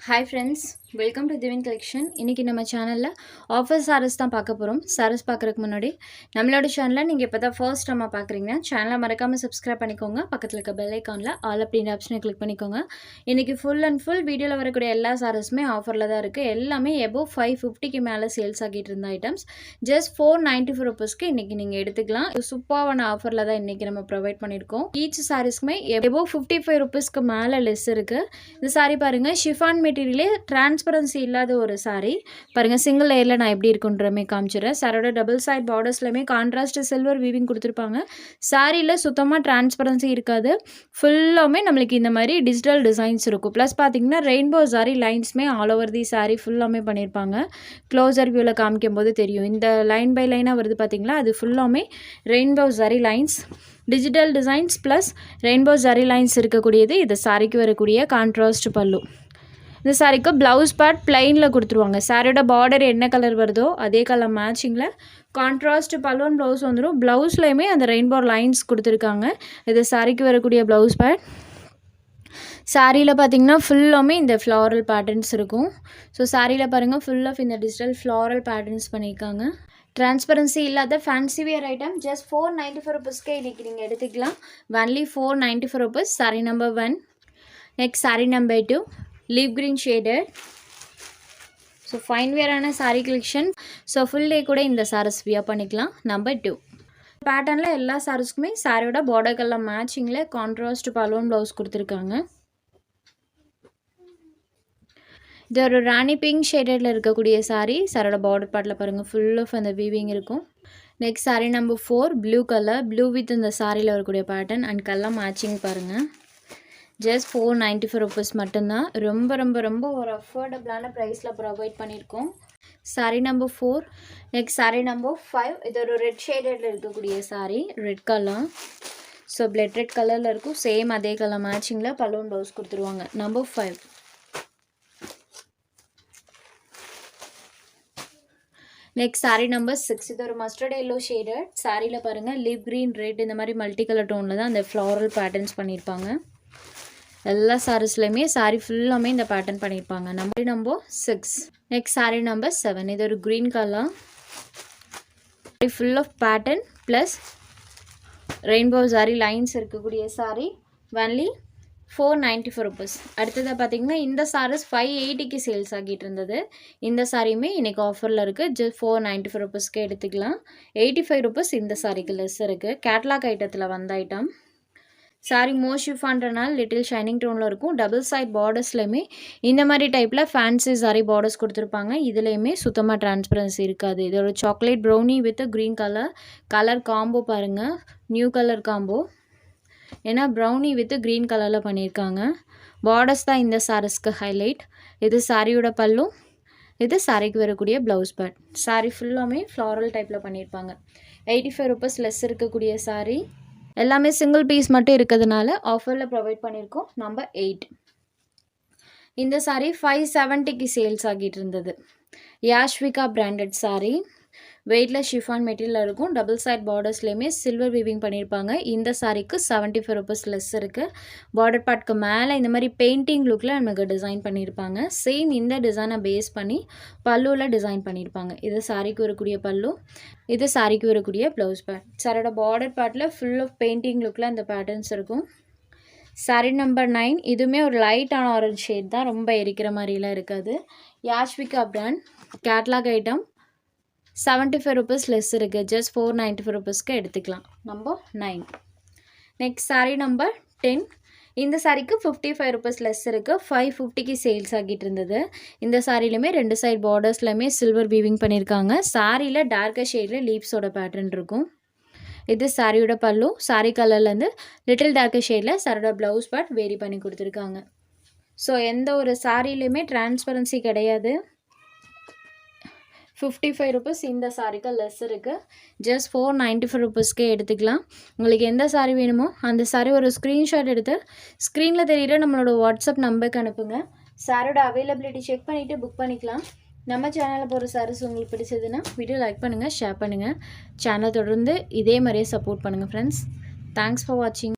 Hi friends, welcome to Divin Collection. இன்னைக்கு நம்ம சேனல்ல ஆஃபர் சாரீஸ் தான் பார்க்க போறோம். சாரீஸ் பார்க்கறதுக்கு முன்னாடி நம்மளோட சேனலை நீங்க இப்பதான் ஃபர்ஸ்ட் டைமா பார்க்குறீங்க. சேனலை மறக்காம சப்ஸ்கிரைப் பண்ணிக்கோங்க. பக்கத்துல இருக்க பெல் ஐகான்ல ஆல் அப்படிங்கிற ஆப்ஷனை கிளிக் பண்ணிக்கோங்க. இன்னைக்கு ஃபுல் அண்ட் ஃபுல் வீடியோல வரக்கூடிய எல்லா சாரீஸுமே ஆஃபர்ல தான் இருக்கு. எல்லாமே above 550க்கு மேல சேல்ஸ் ஆகிட்டு இருந்த ஐட்டம்ஸ் ஜஸ்ட் 494 ரூபீஸ்க்கு இன்னைக்கு நீங்க எடுத்துக்கலாம். சூப்பரான ஆஃபர்ல தான் இன்னைக்கு நம்ம ப்ரொவைட் பண்ணிருக்கோம். ஈச் சாரீஸ்க்குமே above 55 ரூபீஸ்க்கு மேல லெஸ் இருக்கு. இந்த சாரி பாருங்க, ஷிஃபான் மெட்டீரியலே டிரான்ஸ்பரன்சி இல்லாத ஒரு சாரி பாருங்க. சிங்கிள் லேயர்ல நான் எப்படி இருக்குன்றமே காமிச்சிடுறேன். சாரோட டபுள் சைட் பார்டர்ஸ்லையுமே கான்ட்ராஸ்ட் சில்வர் வீவிங் கொடுத்துருப்பாங்க. சாரியில் சுத்தமாக டிரான்ஸ்பரன்சி இருக்காது. ஃபுல்லாமே நம்மளுக்கு இந்த மாதிரி டிஜிட்டல் டிசைன்ஸ் இருக்கும். ப்ளஸ் பார்த்தீங்கன்னா ரெயின்போ சாரி லைன்ஸுமே ஆல் ஓவர் தி சாரி ஃபுல்லாமே பண்ணியிருப்பாங்க. க்ளோசர் வியூவில் காமிக்கும் போது தெரியும். இந்த லைன் பை லைனாக வருது பார்த்தீங்களா, அது ஃபுல்லாமே rainbow sorry lines, digital designs plus rainbow sorry lines இருக்கக்கூடியது. இது சாரிக்கு வரக்கூடிய கான்ட்ராஸ்ட் பல்லு. இந்த சாரிக்கு ப்ளவுஸ் பார்ட் பிளைனில் கொடுத்துருவாங்க. சாரியோட பார்டர் என்ன கலர் வருதோ அதே கலர் மேட்சிங்கில் கான்ட்ராஸ்ட் பல்லுவன் ப்ளவுஸ் வந்துடும். ப்ளவுஸ்லையுமே அந்த ரெயின்போ லைன்ஸ் கொடுத்துருக்காங்க. இது சாரிக்கு வரக்கூடிய ப்ளவுஸ் பார்ட். சாரியில் பார்த்தீங்கன்னா ஃபுல்லாமே இந்த ஃப்ளாரல் பேட்டர்ன்ஸ் இருக்கும். ஸோ சாரியில் பாருங்கள், ஃபுல் ஆஃப் இந்த டிஜிட்டல் ஃப்ளாரல் பேட்டர்ன்ஸ் பண்ணியிருக்காங்க. டிரான்ஸ்பரன்சி இல்லாத ஃபேன்சி வியர் ஐட்டம் ஜஸ்ட் 494 ரூபீஸ்க்கே இன்றைக்கி நீங்கள் எடுத்துக்கலாம். Only 494 rupees. Sari number 1. Next sari number 2, leaf green shaded. So fine வியரான sari collection. So full day கூட இந்த சாரீஸ் வியர் பண்ணிக்கலாம். நம்பர் 2 பேட்டர்னில் எல்லா சாரீஸ்க்குமே சாரியோட பார்டர் கலர் மேட்சிங்கில் கான்ட்ராஸ்ட் பலூன் ப்ளவுஸ் கொடுத்துருக்காங்க. இது ஒரு ராணி பிங்க் ஷேடடில் இருக்கக்கூடிய சாரீ. சாரோட பார்டர் பார்ட்டில் பாருங்கள், ஃபுல் ஆஃப் அந்த வீவிங் இருக்கும். Next sari number 4, blue colour. Blue with இந்த சாரியில் வரக்கூடிய பேட்டர்ன் அண்ட் கலர் மேட்சிங் பாருங்கள். ஜஸ்ட் 494 ரூபீஸ் மட்டும்தான். ரொம்ப ரொம்ப ரொம்ப ஒரு அஃபோர்டபுளான ப்ரைஸில் ப்ரொவைட் பண்ணியிருக்கோம். Sari number 4. Next sari number 5. இது ஒரு ரெட் ஷேடடில் இருக்கக்கூடிய sari, red colour. So blood red கலரில் இருக்கும். சேம் அதே கலர் மேட்சிங்கில் பலூன் ப்ளவுஸ் கொடுத்துருவாங்க. நம்பர் 5. Next sari number 6. இது ஒரு மஸ்டர்ட் எல்லோ ஷேடட். சாரியில் பாருங்கள், லிவ் க்ரீன், ரெட் இந்த மாதிரி மல்டி கலர் டோனில் தான் அந்த ஃப்ளாரல் பேட்டர்ன்ஸ் பண்ணியிருப்பாங்க. எல்லா சாரீஸ்லையுமே சாரீ ஃபுல்லாமே இந்த பேட்டர்ன் பண்ணியிருப்பாங்க. நம்பர் 6. Next sari number 7. இது ஒரு green colour. Full of pattern plus rainbow sari lines இருக்கக்கூடிய சாரீ. Only 494 rupees. அடுத்ததாக பார்த்தீங்கன்னா இந்த சாரீஸ் 580க்கு சேல்ஸ் ஆகிட்டு இருந்தது. இந்த சாரியுமே இன்றைக்கி ஆஃபரில் இருக்குது. ஜஸ்ட் 494 ரூபீஸ்க்கு எடுத்துக்கலாம். 85 ரூபீஸ் இந்த சாரிக்கு லெஸ் இருக்குது. கேட்லாக் ஐட்டத்தில் வந்த ஐட்டம். சாரி மோஸ்ட் ஷிஃபான்றனால லிட்டில் ஷைனிங் டோனில் இருக்கும். டபுள் சைட் பார்டர்ஸ்லையுமே இந்த மாதிரி டைப்பில் ஃபேன்சி சாரி பார்டர்ஸ் கொடுத்துருப்பாங்க. இதுலேயுமே சுத்தமாக டிரான்ஸ்பரன்சி இருக்காது. இது ஒரு chocolate brownie with green colour combo பாருங்கள். New colour combo. ஏன்னா ப்ரௌனி வித் க்ரீன் கலரில் பண்ணியிருக்காங்க. பார்டர்ஸ் தான் இந்த சாரீஸ்க்கு ஹைலைட். இது சாரியோட பல்லு, இது சாரிக்கு வரக்கூடிய ப்ளவுஸ் பார்ட். சாரி ஃபுல்லாமே ஃப்ளாரல் டைப்பில் பண்ணியிருப்பாங்க. 85 ரூபீஸ் லெஸ் இருக்கக்கூடிய சாரி. எல்லாமே சிங்கிள் பீஸ் மட்டும் இருக்கிறதுனால ஆஃபரில் ப்ரொவைட் பண்ணியிருக்கோம். நம்பர் 8. இந்த சாரீ 570க்கு சேல்ஸ் ஆகிட்டு இருந்தது. யாஷ்விகா பிராண்டட் சாரீ. வெயிட்டில் ஷிஃபான் மெட்டீரியல் இருக்கும். டபுள் சைட் பார்டர்ஸ்லேயுமே சில்வர் வீவிங் பண்ணியிருப்பாங்க. இந்த சாரீக்கு 75 ரூபீஸ் லெஸ் இருக்குது. பார்டர் பார்ட்க்கு மேலே இந்த மாதிரி பெயிண்டிங் லுக்கில் நமக்கு டிசைன் பண்ணியிருப்பாங்க. சேம் இந்த டிசைனை பேஸ் பண்ணி பல்லுவில் டிசைன் பண்ணியிருப்பாங்க. இது சாரிக்கு வரக்கூடிய பல்லு, இது சாரிக்கு வரக்கூடிய ப்ளவுஸ் பார்ட். சாரோட பார்டர் பார்ட்டில் ஃபுல் ஆஃப் பெயிண்டிங் லுக்கில் அந்த பேட்டர்ன்ஸ் இருக்கும். சாரீ நம்பர் 9. இதுவுமே ஒரு லைட்டான ஆரஞ்ச் ஷேட் தான், ரொம்ப எரிக்கிற மாதிரிலாம் இருக்காது. Yashvika brand catalogue item. 75 rupees less இருக்குது. ஜஸ்ட் 494 ரூபீஸ்க்கு எடுத்துக்கலாம். நம்பர் 9. Next sari number 10. இந்த சாரிக்கு 55 ரூபீஸ் லெஸ் இருக்குது. 550க்கு சேல்ஸ் ஆகிட்டு இருந்தது. இந்த சாரிலையுமே ரெண்டு சைட் பார்டர்ஸ்லையுமே சில்வர் வீவிங் பண்ணியிருக்காங்க. சாரியில் டார்க்கர் ஷேடில் லீவ்ஸோட பேட்டர்ன் இருக்கும். இது சாரியோட பல்லு. சாரி கலர்லேருந்து லிட்டில் டார்க்கர் ஷேடில் சாரோட ப்ளவுஸ் பார்ட் வேரி பண்ணி கொடுத்துருக்காங்க. ஸோ எந்த ஒரு சாரிலையுமே டிரான்ஸ்பரன்சி கிடையாது. 55 ரூபீஸ் இந்த சாரிக்கு லெஸ் இருக்குது. ஜஸ்ட் 494 ரூபீஸ்க்கே எடுத்துக்கலாம். உங்களுக்கு எந்த சாரி வேணுமோ அந்த சாரி ஒரு ஸ்க்ரீன்ஷாட் எடுத்து ஸ்க்ரீனில் தெரியுற நம்மளோட வாட்ஸ்அப் நம்பருக்கு அனுப்புங்க. சாரோட அவைலபிலிட்டி செக் பண்ணிவிட்டு புக் பண்ணிக்கலாம். நம்ம சேனலில் போகிற சாரீஸ் உங்களுக்கு பிடிச்சதுன்னா வீடியோ லைக் பண்ணுங்கள், ஷேர் பண்ணுங்கள். சேனலை தொடர்ந்து இதே மாதிரியே சப்போர்ட் பண்ணுங்கள் ஃப்ரெண்ட்ஸ். தேங்க்ஸ் ஃபார் வாட்சிங்.